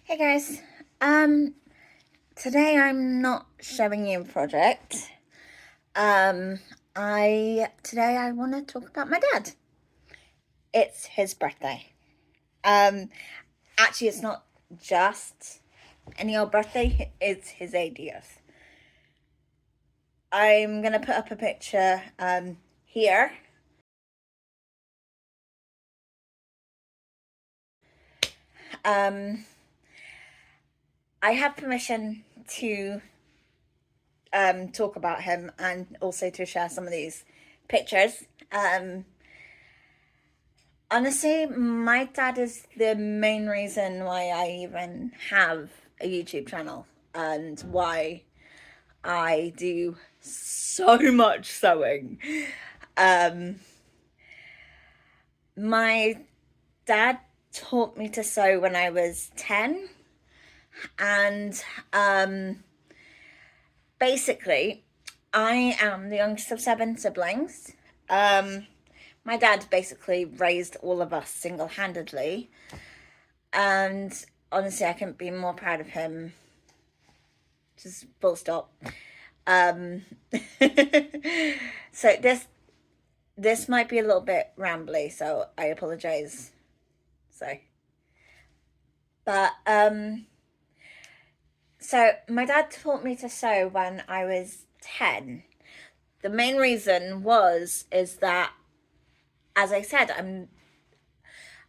Hey guys, um, today I'm not showing you a project. Today I want to talk about my dad. It's his birthday. Um, Actually, it's not just any old birthday. It's his 80th. I'm gonna put up a picture here. Um, I have permission to talk about him and also to share some of these pictures. Honestly, my dad is the main reason why I even have a YouTube channel and why I do so much sewing. Um, my dad taught me to sew when I was 10, and basically, I am the youngest of 7 siblings. My dad basically raised all of us single handedly. And honestly, I couldn't be more proud of him. Just full stop. Um, so this might be a little bit rambly, so I apologize. So, but so my dad taught me to sew when I was 10. The main reason is that, as I said,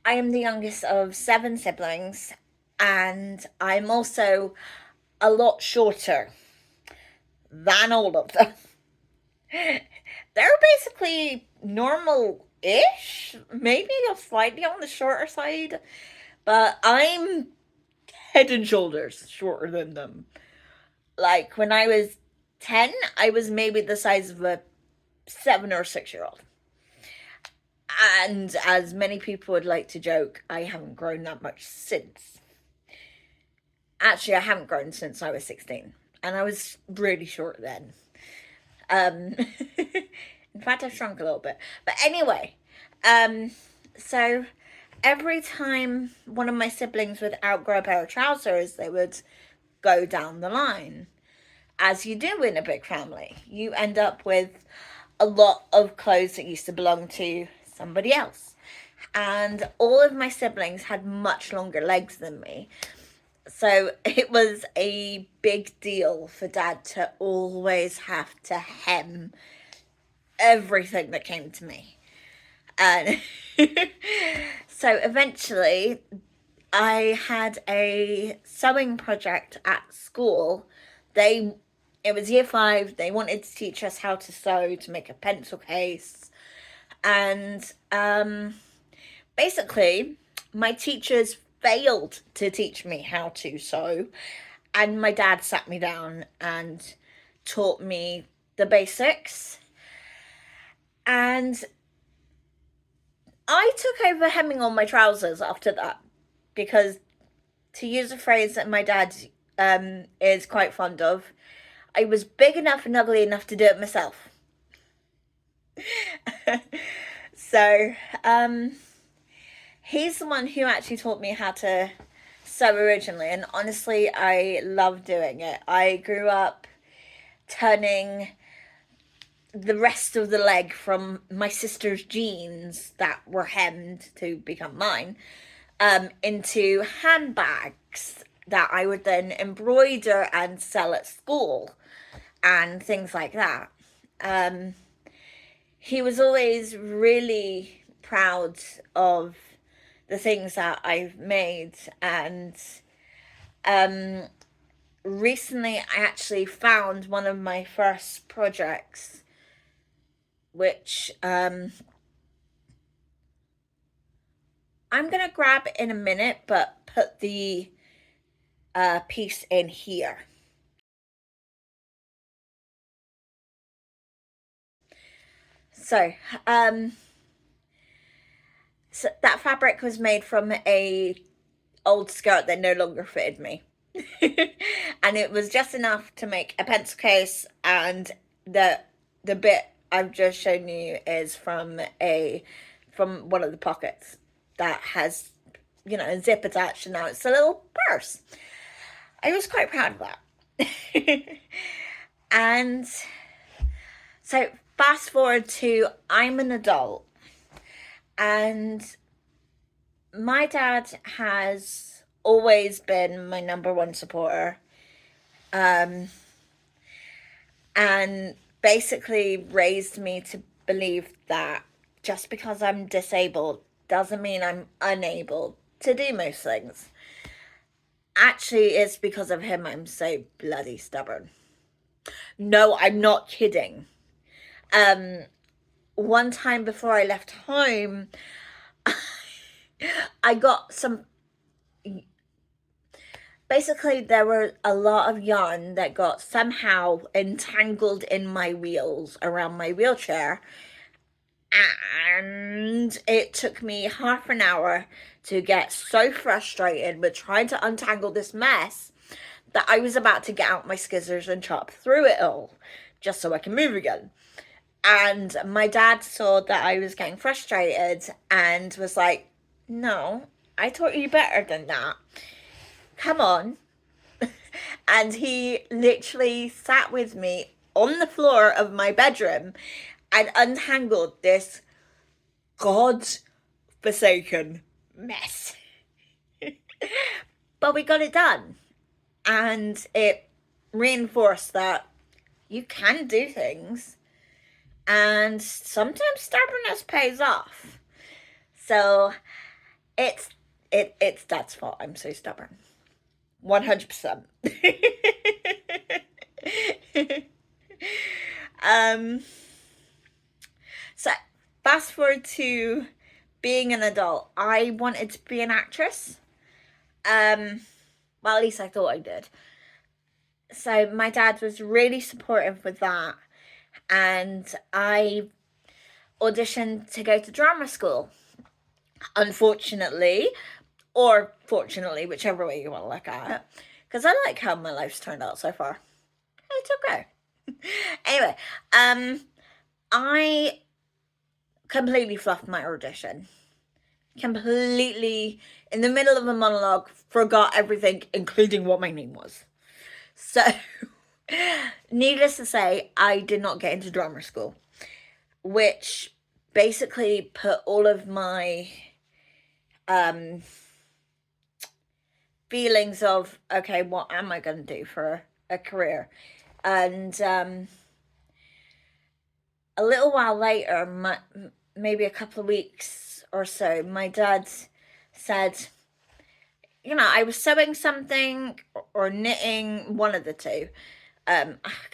I am the youngest of 7 siblings, and I'm also a lot shorter than all of them. They're basically normal-ish, maybe slightly on the shorter side, but I'm head and shoulders shorter than them. Like when I was 10, I was maybe the size of a 7 or 6 year old. And as many people would like to joke, I haven't grown that much since. Actually, I haven't grown since I was 16, and I was really short then. Um, in fact, I've shrunk a little bit. But anyway, um, so every time one of my siblings would outgrow a pair of trousers, they would go down the line. As you do in a big family, you end up with a lot of clothes that used to belong to somebody else. And all of my siblings had much longer legs than me. So it was a big deal for dad to always have to hem everything that came to me. And so eventually I had a sewing project at school. It was year 5. They wanted to teach us how to sew, to make a pencil case. And basically, my teachers failed to teach me how to sew. And my dad sat me down and taught me the basics. And I took over hemming all my trousers after that because, to use a phrase that my dad is quite fond of, I was big enough and ugly enough to do it myself. So, he's the one who actually taught me how to sew originally, and honestly, I love doing it. I grew up turning the rest of the leg from my sister's jeans that were hemmed to become mine into handbags that I would then embroider and sell at school and things like that. He was always really proud of the things that I've made, and recently I actually found one of my first projects, which I'm gonna grab in a minute, but put the piece in here. So, so that fabric was made from a old skirt that no longer fitted me. And it was just enough to make a pencil case, and the bit I've just shown you is from one of the pockets that has you know, a zip attached, and now it's a little purse. I was quite proud of that. And so fast forward to I'm an adult, and my dad has always been my number one supporter. And basically raised me to believe that just because I'm disabled doesn't mean I'm unable to do most things. Actually, it's because of him I'm so bloody stubborn. No, I'm not kidding. One time before I left home, I got some. Basically, there were a lot of yarn that got somehow entangled in my wheels around my wheelchair. And it took me half an hour to get so frustrated with trying to untangle this mess that I was about to get out my scissors and chop through it all just so I can move again. And my dad saw that I was getting frustrated and was like, no, I taught you better than that. Come on. And he literally sat with me on the floor of my bedroom and untangled this God-forsaken mess. But we got it done. And it reinforced that you can do things. And sometimes stubbornness pays off. So it's Dad's fault I'm so stubborn. 100%. So fast forward to being an adult. I wanted to be an actress. Well, at least I thought I did. So my dad was really supportive with that, and I auditioned to go to drama school. Unfortunately, or fortunately, whichever way you want to look at it, because I like how my life's turned out so far. It's okay. Anyway, I completely fluffed my audition. Completely, in the middle of a monologue, forgot everything, including what my name was. So, needless to say, I did not get into drama school, which basically put all of my feelings of, okay, what am I going to do for a career? And a little while later, maybe a couple of weeks or so, my dad said, you know, I was sewing something or knitting, one of the two.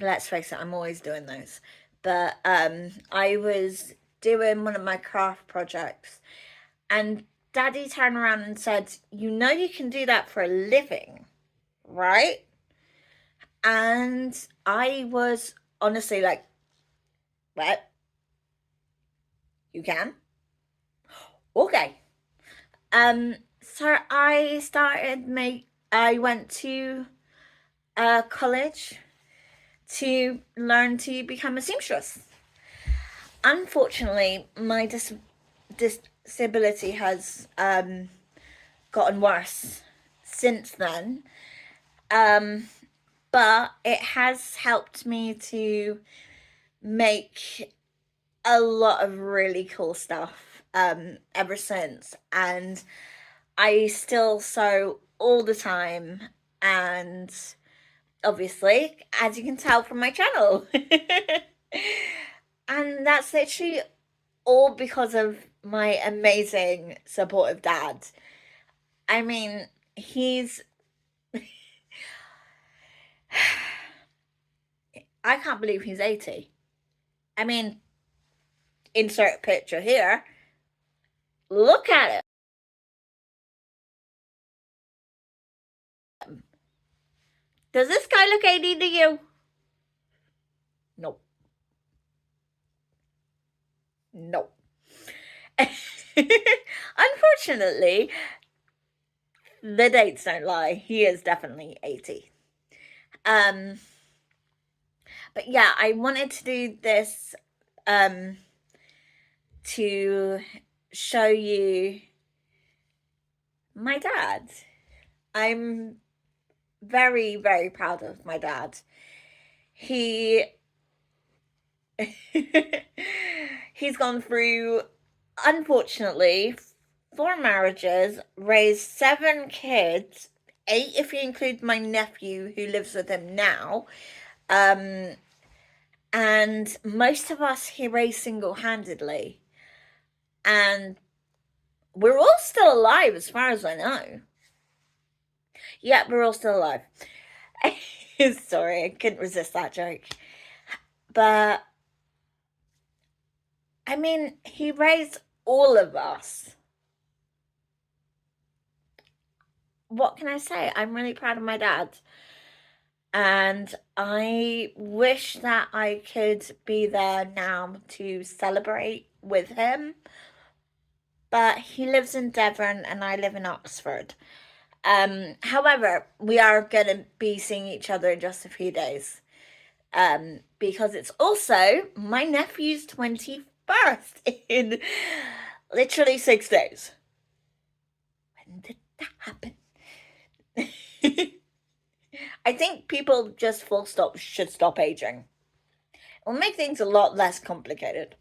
Let's face it, I'm always doing those. But I was doing one of my craft projects, and Daddy turned around and said, you know you can do that for a living, right? And I was honestly like, what? You can? Okay. So I went to college to learn to become a seamstress. Unfortunately, my disability has gotten worse since then. But it has helped me to make a lot of really cool stuff ever since. And I still sew all the time, and obviously, as you can tell from my channel. And that's literally all because of my amazing supportive dad. I mean, he's I can't believe he's 80. I mean, insert picture here. Look at it. Does this guy look 80 to you? Nope. Nope. Unfortunately, the dates don't lie. He is definitely 80. But yeah, I wanted to do this to show you My dad. I'm very, very proud of my dad. He he's gone through, unfortunately, 4 marriages, raised 7 kids, 8 if you include my nephew who lives with him now. And most of us he raised single-handedly. And we're all still alive as far as I know. Yeah, we're all still alive. Sorry, I couldn't resist that joke. But, I mean, he raised all of us. What can I say? I'm really proud of my dad. And I wish that I could be there now to celebrate with him. But he lives in Devon and I live in Oxford. However, we are going to be seeing each other in just a few days. Because it's also my nephew's 21st in literally 6 days. When did that happen? I think people just full stop should stop aging. It will make things a lot less complicated.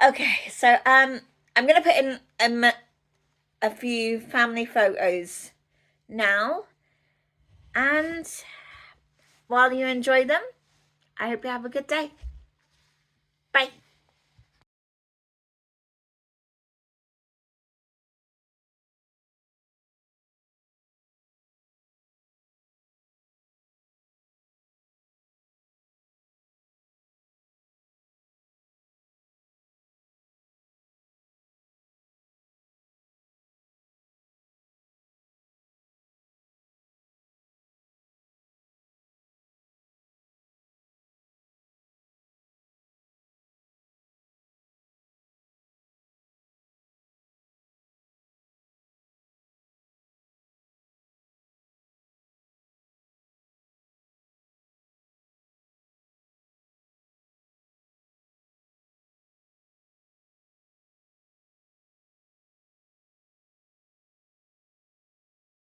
Okay, so I'm gonna put in a few family photos now, and while you enjoy them, I hope you have a good day. Bye.